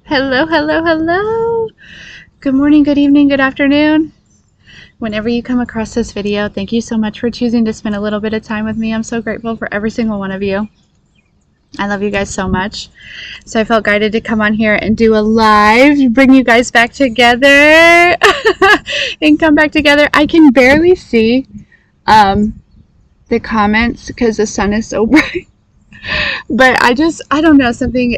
Hello, hello, hello. Good morning, good evening, good afternoon. Whenever you come across this video, thank you so much for choosing to spend a little bit of time with me. I'm so grateful for every single one of you. I love you guys so much. So I felt guided to come on here and do a live, bring you guys back together and come back together. I can barely see the comments because the sun is so bright. But I don't know, something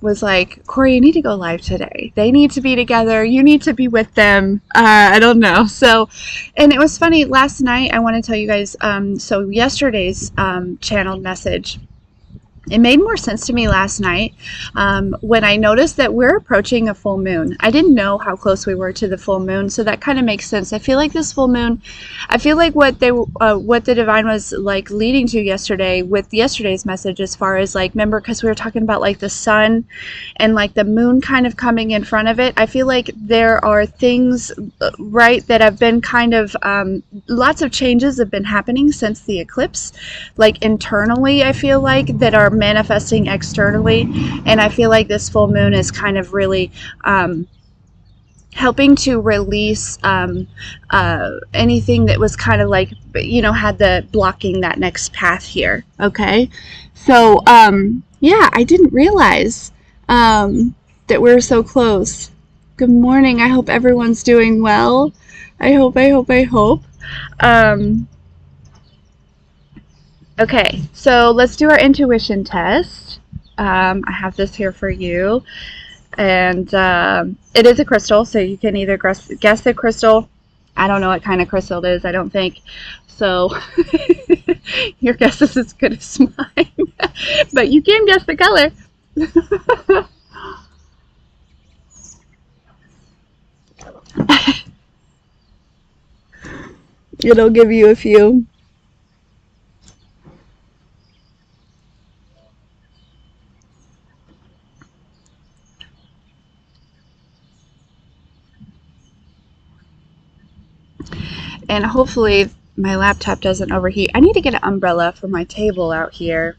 was like, Corey, you need to go live today. They need to be together. You need to be with them. I don't know. So, and it was funny. Last night, I want to tell you guys, so yesterday's channeled message, it made more sense to me last night when I noticed that we're approaching a full moon. I didn't know how close we were to the full moon, so that kind of makes sense. I feel like this full moon, I feel like what the divine was like leading to yesterday with yesterday's message, as far as like, remember, because we were talking about like the sun and like the moon kind of coming in front of it. I feel like there are things, right, that have been kind of lots of changes have been happening since the eclipse, like internally. I feel like that are manifesting externally, and I feel like this full moon is kind of really helping to release anything that was kind of like, you know, had the blocking that next path here. Okay, so yeah, I didn't realize that we're so close. Good morning. I hope everyone's doing well. I hope. Okay, so let's do our intuition test. I have this here for you, and it is a crystal, so you can either guess the crystal. I don't know what kind of crystal it is, I don't think. So your guess is as good as mine, but you can guess the color. It'll give you a few. And hopefully my laptop doesn't overheat. I need to get an umbrella for my table out here.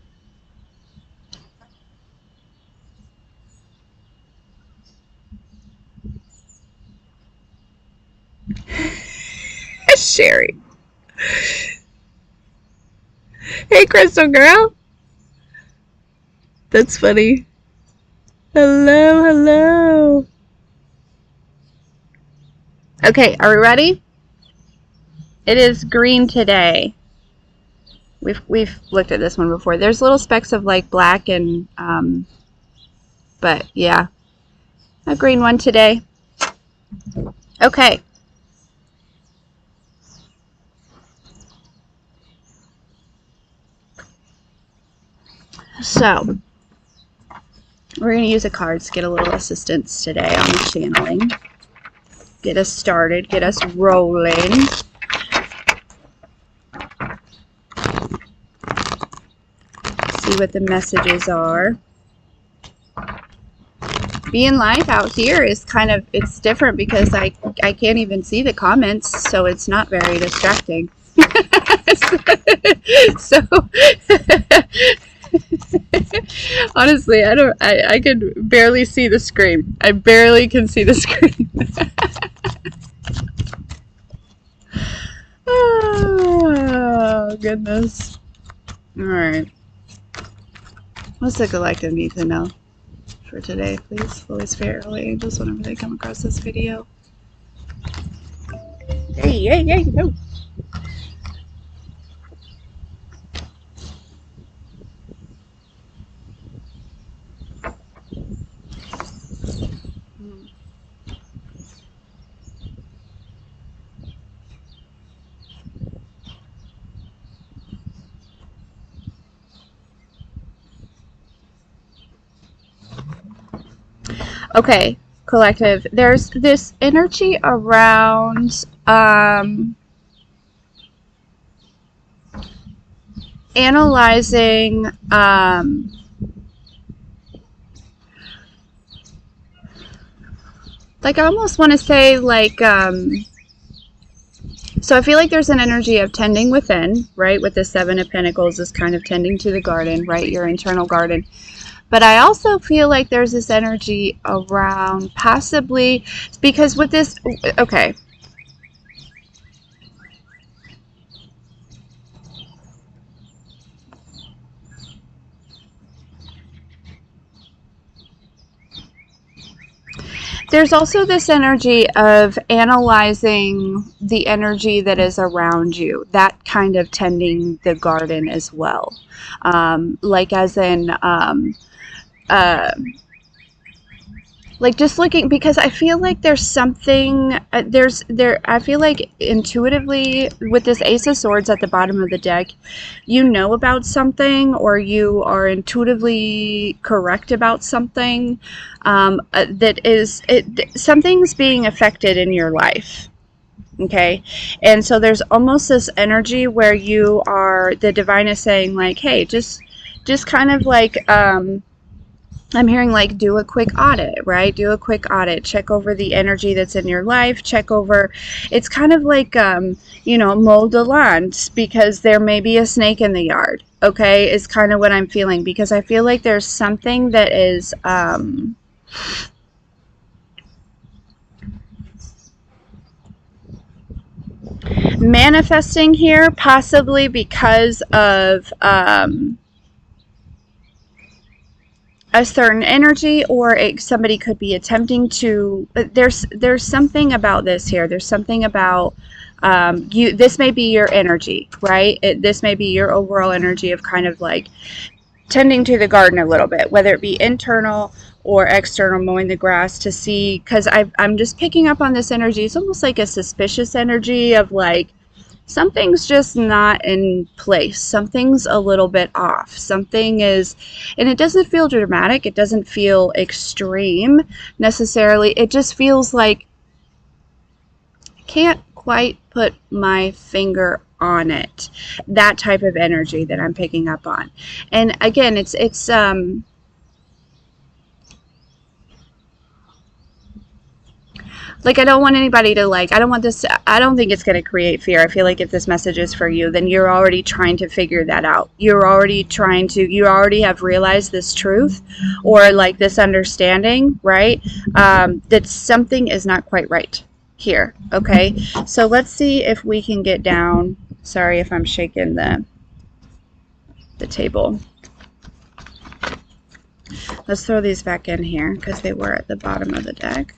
Sherry. Hey, Crystal girl. That's funny. Hello, hello. Okay, are we ready? It is green today. We've looked at this one before. There's little specks of like black and but yeah, a green one today. Okay. So we're going to use the cards to get a little assistance today on the channeling. Get us started, get us rolling. See what the messages are. Being live out here is kind of, it's different because I can't even see the comments, so it's not very distracting. So honestly, I could barely see the screen. I barely can see the screen. Oh, goodness. Alright. What's the collective need to know for today, please? Holy Spirit, Holy Angels, whenever they come across this video. Hey, no. Okay, collective, there's this energy around analyzing like, I almost want to say like so I feel like there's an energy of tending within, right? With the Seven of Pentacles is kind of tending to the garden, right? Your internal garden. But I also feel like there's this energy around possibly, because with this, okay. There's also this energy of analyzing the energy that is around you, that kind of tending the garden as well. Like as in, uh, like just looking, because I feel like there's something, I feel like intuitively with this Ace of Swords at the bottom of the deck, you know about something, or you are intuitively correct about something, that is, something's being affected in your life. Okay. And so there's almost this energy where you are, the divine is saying like, hey, just kind of like, I'm hearing like do a quick audit, right? Do a quick audit, check over the energy that's in your life, check over, it's kind of like, you know, mow the lawns because there may be a snake in the yard, okay? Is kind of what I'm feeling, because I feel like there's something that is, manifesting here, possibly because of, a certain energy, or somebody could be attempting to, there's something about this here, there's something about, you, this may be your energy, right? This may be your overall energy of kind of like tending to the garden a little bit, whether it be internal or external, mowing the grass to see, because I'm just picking up on this energy. It's almost like a suspicious energy of like, something's just not in place. Something's a little bit off. Something is, and it doesn't feel dramatic. It doesn't feel extreme necessarily. It just feels like I can't quite put my finger on it. That type of energy that I'm picking up on. And again, it's like, I don't want anybody to like, I don't want this, I don't think it's going to create fear. I feel like if this message is for you, then you're already trying to figure that out. You're already trying to, you already have realized this truth, or like this understanding, right? That something is not quite right here. Okay. So let's see if we can get down. Sorry if I'm shaking the table. Let's throw these back in here because they were at the bottom of the deck.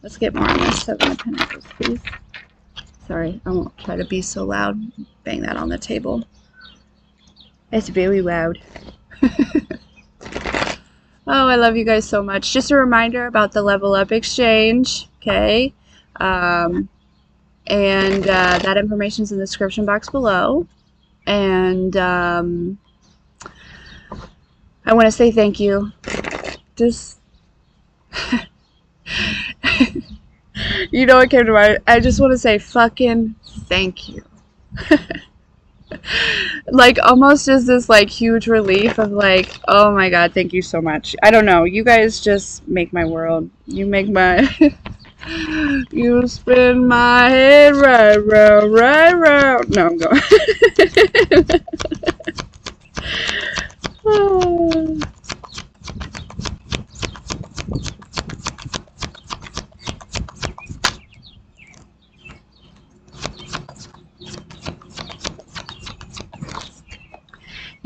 Let's get more on this Seven of Pentacles, please. Sorry, I won't try to be so loud. Bang that on the table. It's very loud. Oh, I love you guys so much. Just a reminder about the Level Up exchange, okay? And that information is in the description box below. And I want to say thank you. Just... you know what came to mind? I just want to say fucking thank you. Like almost as this like huge relief of like, oh my god, thank you so much. I don't know, you guys just make my world. You make my you spin my head right round, right round. No, I'm going. Oh.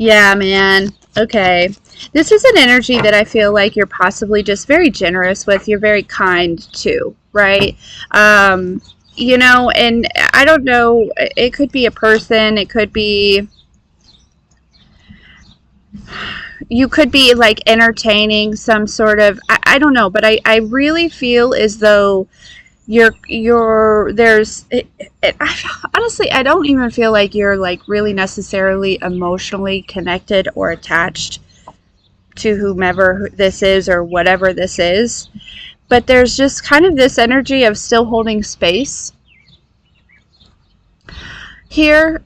Yeah, man. Okay. This is an energy that I feel like you're possibly just very generous with. You're very kind too, right? You know, and I don't know, it could be a person, it could be, you could be like entertaining some sort of, I don't know, but I really feel as though there's honestly, I don't even feel like you're like really necessarily emotionally connected or attached to whomever this is or whatever this is, but there's just kind of this energy of still holding space here,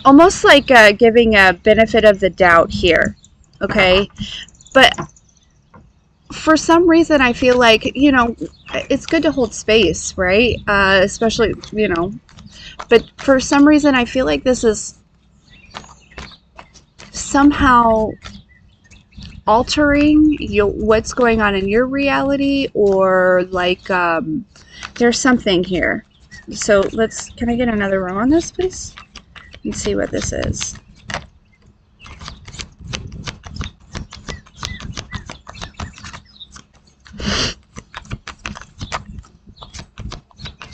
almost like giving a benefit of the doubt here, okay? But for some reason, I feel like, you know, it's good to hold space, right? Especially, you know, but for some reason, I feel like this is, somehow altering what's going on in your reality, or like there's something here. So can I get another row on this, please? And see what this is.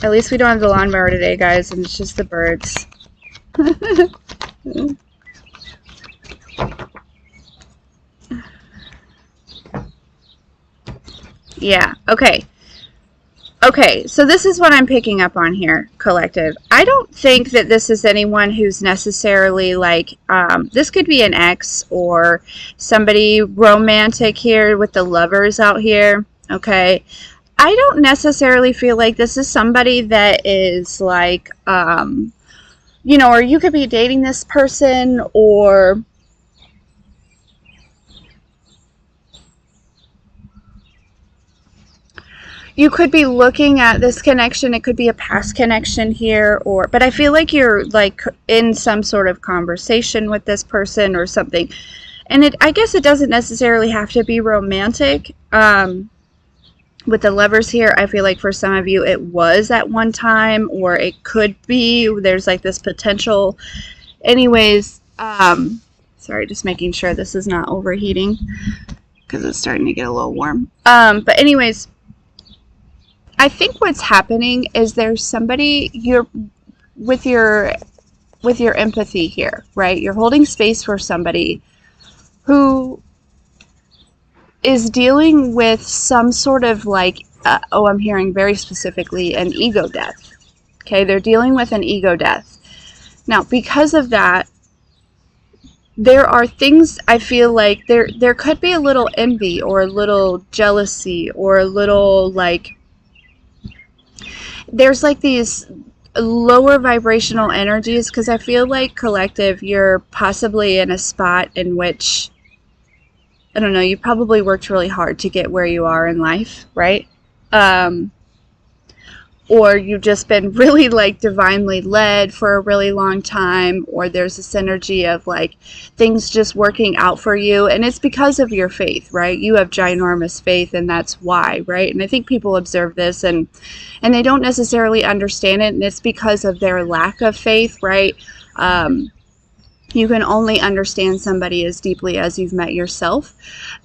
At least we don't have the lawnmower today, guys, and it's just the birds. Yeah, okay. Okay, so this is what I'm picking up on here, collective. I don't think that this is anyone who's necessarily like, this could be an ex or somebody romantic here with the lovers out here, okay? I don't necessarily feel like this is somebody that is like, you know, or you could be dating this person, or you could be looking at this connection. It could be a past connection here, but I feel like you're like in some sort of conversation with this person or something. And I guess it doesn't necessarily have to be romantic. With the lovers here, I feel like for some of you it was at one time, or it could be. There's like this potential. Anyways, sorry, just making sure this is not overheating because it's starting to get a little warm. But anyways, I think what's happening is there's somebody with your empathy here, right? You're holding space for somebody who is dealing with some sort of like, I'm hearing very specifically an ego death. Okay, they're dealing with an ego death. Now, because of that, there are things I feel like there could be a little envy or a little jealousy or a little like, there's like these lower vibrational energies, because I feel like collective, you're possibly in a spot in which, I don't know, you probably worked really hard to get where you are in life, right? Or you've just been really like divinely led for a really long time, or there's this energy of like things just working out for you, and it's because of your faith, right? You have ginormous faith, and that's why, right? And I think people observe this and they don't necessarily understand it, and it's because of their lack of faith, right? You can only understand somebody as deeply as you've met yourself.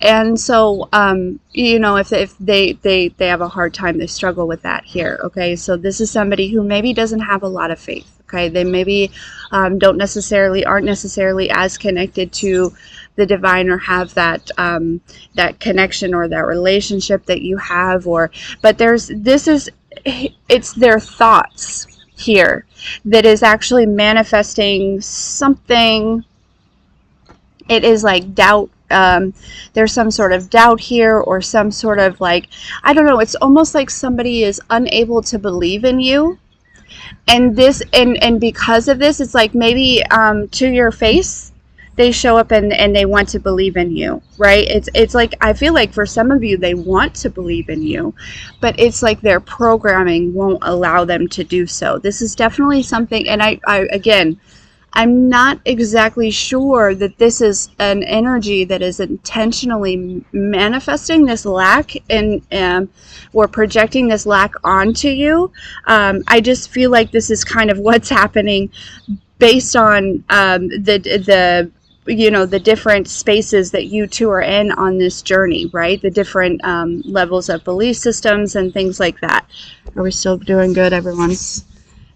And so, you know, if they have a hard time, they struggle with that here, okay? So this is somebody who maybe doesn't have a lot of faith, okay? They maybe aren't necessarily as connected to the divine, or have that that connection or that relationship that you have, but it's their thoughts here that is actually manifesting something. It is like doubt. There's some sort of doubt here, or some sort of like, I don't know, it's almost like somebody is unable to believe in you, and because of this, it's like maybe to your face they show up and they want to believe in you, right? It's like, I feel like for some of you, they want to believe in you, but it's like their programming won't allow them to do so. This is definitely something, and again, I'm not exactly sure that this is an energy that is intentionally manifesting this lack and or projecting this lack onto you. I just feel like this is kind of what's happening based on the you know, the different spaces that you two are in on this journey, right? The different levels of belief systems and things like that. Are we still doing good?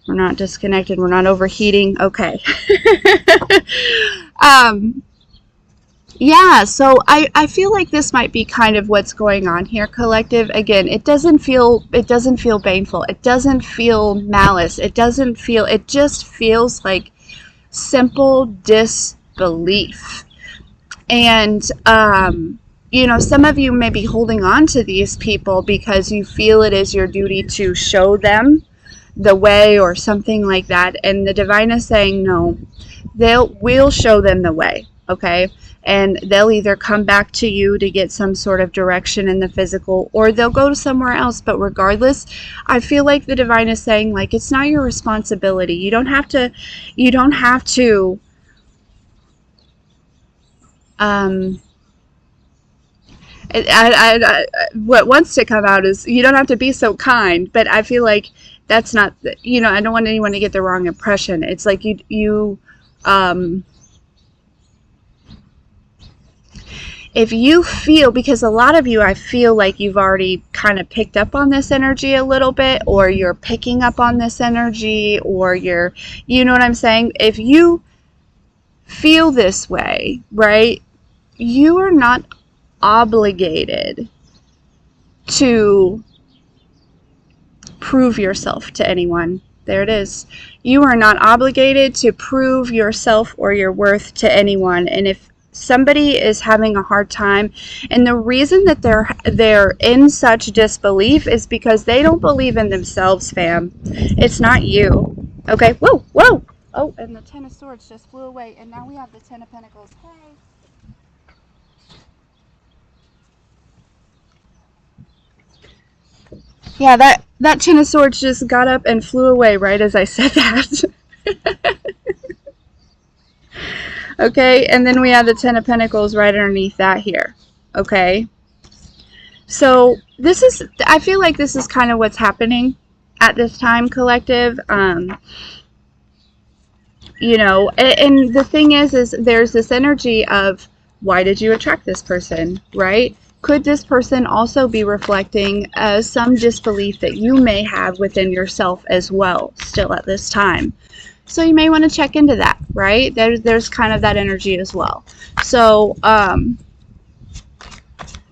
We're not disconnected. We're not overheating. Okay. Yeah, so I feel like this might be kind of what's going on here, collective. Again, it doesn't feel baneful. It doesn't feel malice. It just feels like simple disbelief. And you know, some of you may be holding on to these people because you feel it is your duty to show them the way or something like that, and the divine is saying no, we'll show them the way, okay? And they'll either come back to you to get some sort of direction in the physical, or they'll go to somewhere else. But regardless, I feel like the divine is saying, like, it's not your responsibility. You don't have to what wants to come out is, you don't have to be so kind, but I feel like that's not, I don't want anyone to get the wrong impression. It's like if you feel, because a lot of you, I feel like you've already kind of picked up on this energy a little bit, or you're picking up on this energy, or you know what I'm saying? If you feel this way, right, you are not obligated to prove yourself to anyone. There it is. You are not obligated to prove yourself or your worth to anyone. And if somebody is having a hard time, and the reason that they're in such disbelief is because they don't believe in themselves, fam. It's not you. Okay? Whoa, whoa. Oh, and the Ten of Swords just flew away, and now we have the Ten of Pentacles. Hey. Yeah, that Ten of Swords just got up and flew away right as I said that. Okay, and then we have the Ten of Pentacles right underneath that here. Okay, so I feel like this is kind of what's happening at this time, collective. You know, and the thing is there's this energy of, why did you attract this person, right? Could this person also be reflecting some disbelief that you may have within yourself as well, still at this time? So you may want to check into that, right? There's kind of that energy as well. So,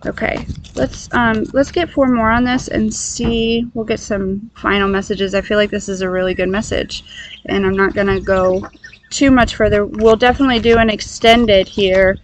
okay, let's get 4 more on this and see. We'll get some final messages. I feel like this is a really good message, and I'm not gonna go too much further. We'll definitely do an extended here.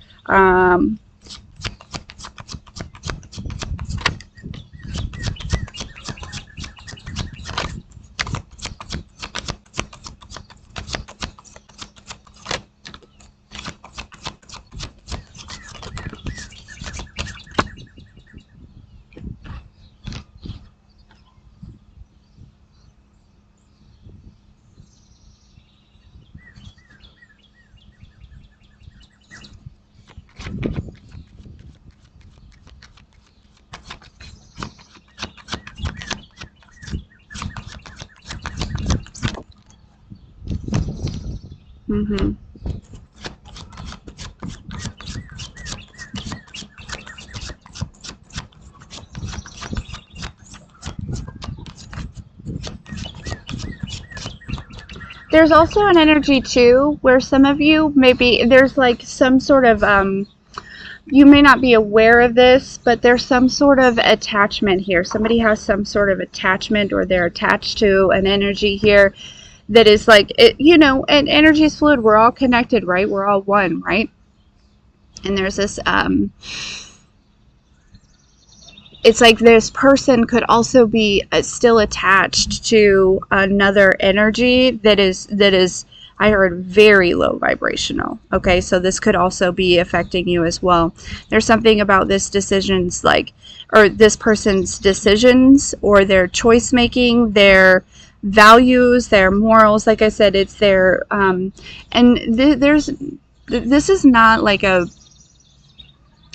There's also an energy too where some of you, maybe there's like some sort of you may not be aware of this, but there's some sort of attachment here. Somebody has some sort of attachment, or they're attached to an energy here that is like, you know, and energy is fluid. We're all connected, right? We're all one, right? And there's this, it's like this person could also be still attached to another energy that is, I heard, very low vibrational. Okay, so this could also be affecting you as well. There's something about this decisions, like, or this person's decisions, or their choice making, their values, their morals. Like I said, it's their and this is not like out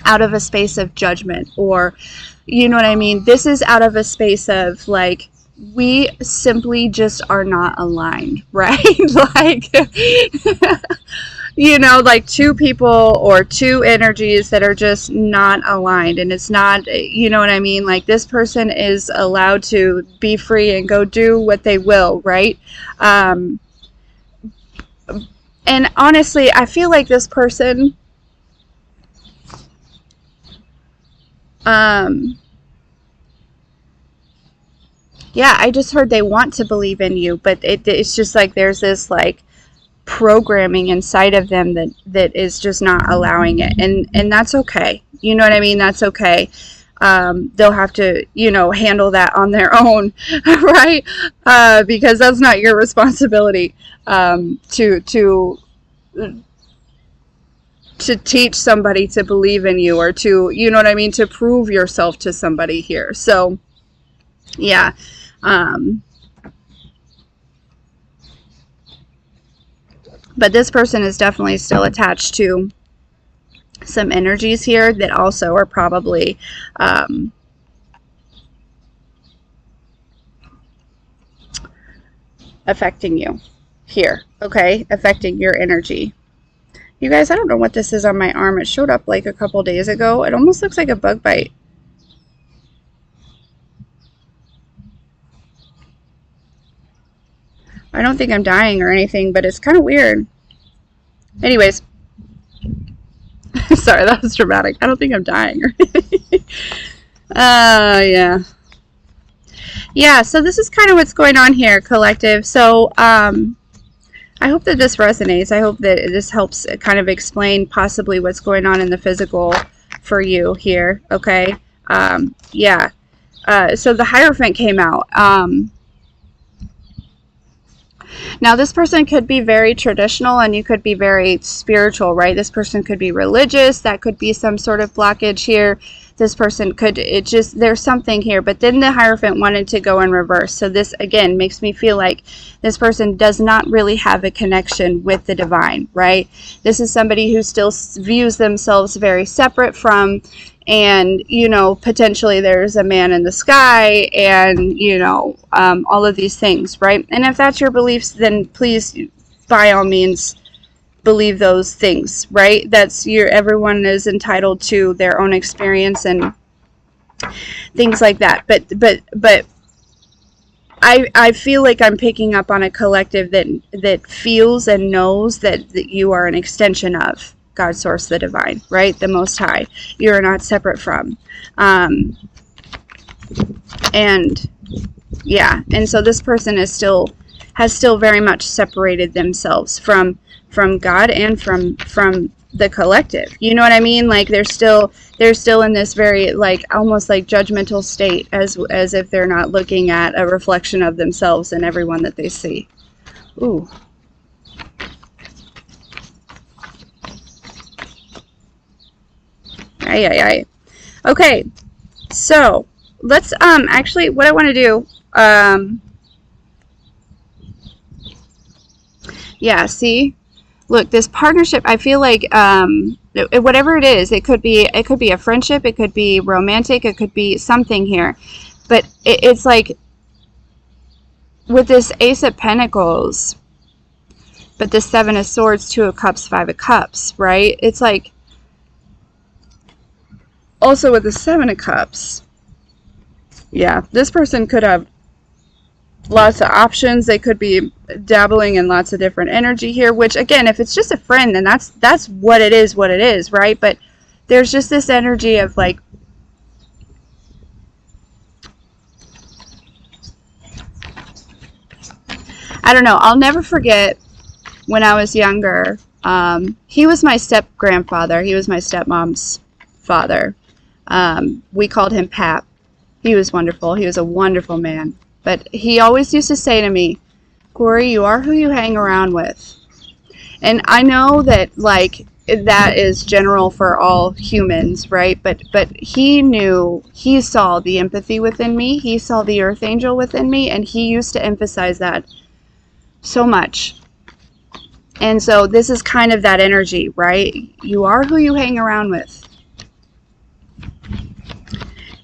of a space of judgment, or, you know what I mean? This is out of a space of like, we simply just are not aligned, right? Like, you know, like two people or two energies that are just not aligned, and it's not, you know what I mean? Like, this person is allowed to be free and go do what they will, right? And honestly, I feel like this person, yeah, I just heard they want to believe in you, but it's just like there's this like programming inside of them that is just not allowing it, and that's okay. You know what I mean? That's okay. They'll have to, you know, handle that on their own, right? Because that's not your responsibility to teach somebody to believe in you, or to, you know what I mean, to prove yourself to somebody here. So, yeah. But this person is definitely still attached to some energies here that also are probably affecting you here, okay? Affecting your energy. You guys, I don't know what this is on my arm. It showed up like a couple days ago. It almost looks like a bug bite. I don't think I'm dying or anything, but it's kind of weird. Anyways. Sorry, that was dramatic. I don't think I'm dying or anything. Yeah. Yeah, so this is kind of what's going on here, collective. So, I hope that this resonates. I hope that this helps kind of explain possibly what's going on in the physical for you here, okay? Yeah. So the Hierophant came out. Now, this person could be very traditional and you could be very spiritual, right? This person could be religious. That could be some sort of blockage here. This person could, there's something here. But then the Hierophant wanted to go in reverse. So this, again, makes me feel like this person does not really have a connection with the divine, right? This is somebody who still views themselves very separate from, and, you know, potentially there's a man in the sky and, you know, all of these things, right? And if that's your beliefs, then please, by all means, believe those things, right? That's everyone is entitled to their own experience and things like that. But I feel like I'm picking up on a collective that feels and knows that you are an extension of God, Source, the Divine, right? The Most High. You are not separate from. And yeah, and so this person has still very much separated themselves from God and from the collective. You know what I mean? Like they're still in this very like almost like judgmental state, as if they're not looking at a reflection of themselves and everyone that they see. Ooh. Aye. Okay, so let's actually what I want to do yeah, see, look, this partnership, I feel like whatever it is, it could be a friendship, it could be romantic, it could be something here, but it's like with this Ace of Pentacles, but the Seven of Swords, Two of Cups, Five of Cups, right? It's like also with the Seven of Cups, yeah, this person could have lots of options. They could be dabbling in lots of different energy here, which again, if it's just a friend, then that's what it is, right? But there's just this energy of like, I don't know, I'll never forget when I was younger, he was my step-grandfather. He was my stepmom's father. We called him Pap. He was wonderful. He was a wonderful man. But he always used to say to me, Corie, you are who you hang around with. And I know that, like, that is general for all humans, right? But he knew, he saw the empathy within me. He saw the earth angel within me. And he used to emphasize that so much. And so this is kind of that energy, right? You are who you hang around with.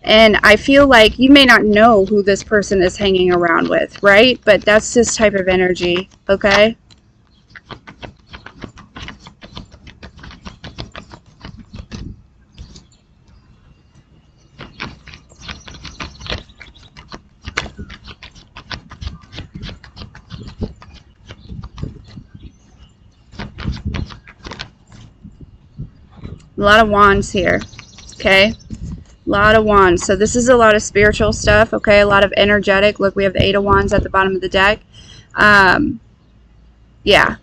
And I feel like you may not know who this person is hanging around with, right? But that's this type of energy, okay? A lot of wands here, okay? A lot of wands. So this is a lot of spiritual stuff, okay? A lot of energetic. Look, we have the Eight of Wands at the bottom of the deck. Yeah.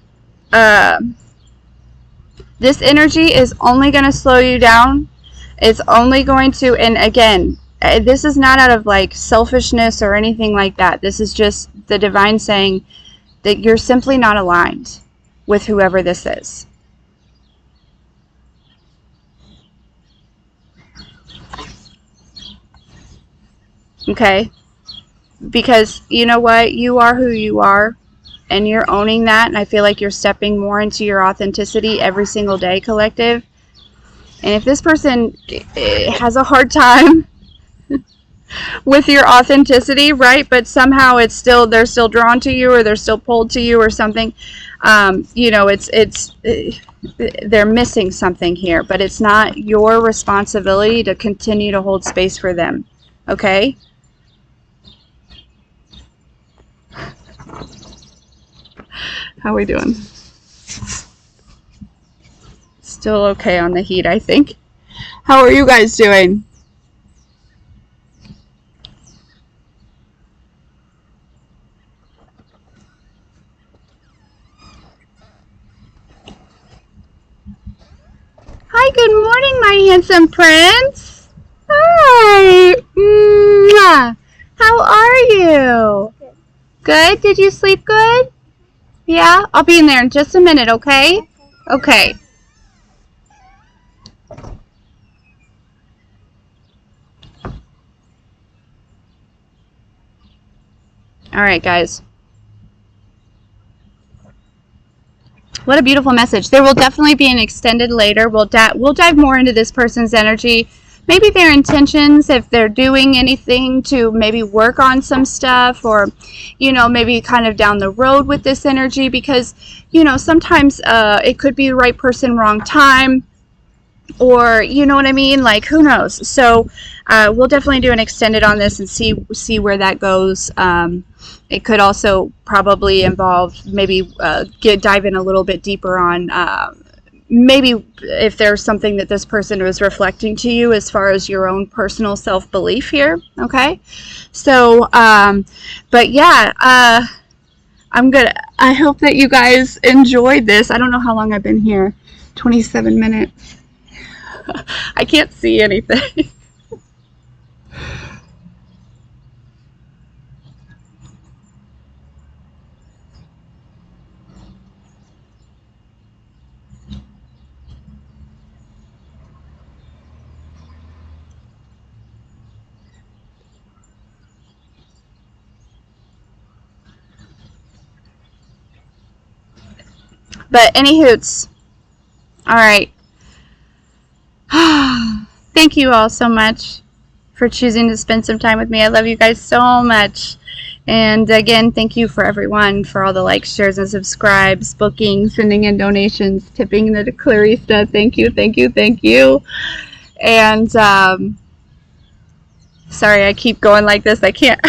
This energy is only going to slow you down. It's only going to, and again, this is not out of like selfishness or anything like that. This is just the divine saying that you're simply not aligned with whoever this is. Okay? Because you know what? You are who you are, and you're owning that, and I feel like you're stepping more into your authenticity every single day, collective. And if this person has a hard time with your authenticity, right, but somehow they're still drawn to you, or they're still pulled to you or something, you know, they're missing something here, but it's not your responsibility to continue to hold space for them. Okay? How are we doing? Still okay on the heat, I think. How are you guys doing? Hi, good morning, my handsome prince. Hi. Mwah. How are you? Good? Did you sleep good? Yeah? I'll be in there in just a minute, okay? Okay. All right, guys. What a beautiful message. There will definitely be an extended later. We'll dive more into this person's energy, maybe their intentions, if they're doing anything to maybe work on some stuff, or, you know, maybe kind of down the road with this energy, because, you know, sometimes it could be the right person, wrong time, or, you know what I mean? Like, who knows? So we'll definitely do an extended on this and see where that goes. It could also probably involve maybe dive in a little bit deeper on maybe if there's something that this person was reflecting to you as far as your own personal self-belief here. Okay, so but yeah, I hope that you guys enjoyed this. I don't know how long I've been here. 27 minutes. I can't see anything. But any hoots. All right. Thank you all so much for choosing to spend some time with me. I love you guys so much. And again, thank you for everyone for all the likes, shares, and subscribes, booking, sending in donations, tipping the Clarista. Thank you, thank you, thank you. And sorry, I keep going like this. I can't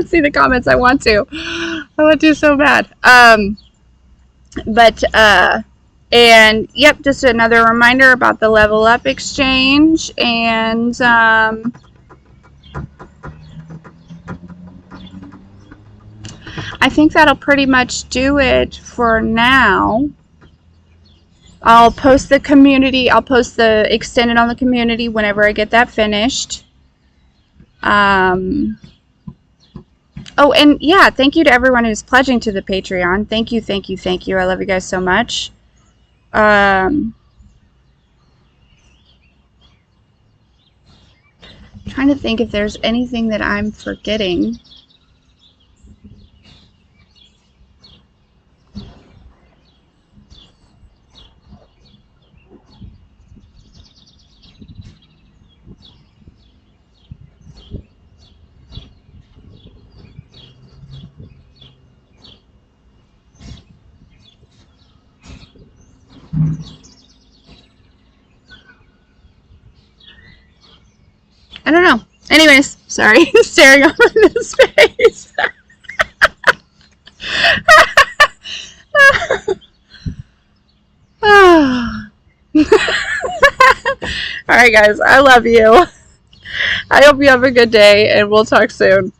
see the comments. I want to so bad. And yep, just another reminder about the Level Up exchange. And I think that'll pretty much do it for now. I'll post the community. I'll post the extended on the community whenever I get that finished. Oh, and yeah, thank you to everyone who's pledging to the Patreon. Thank you, thank you, thank you. I love you guys so much. Trying to think if there's anything that I'm forgetting. I don't know. Anyways, sorry, staring off into space. All right, guys, I love you. I hope you have a good day, and we'll talk soon.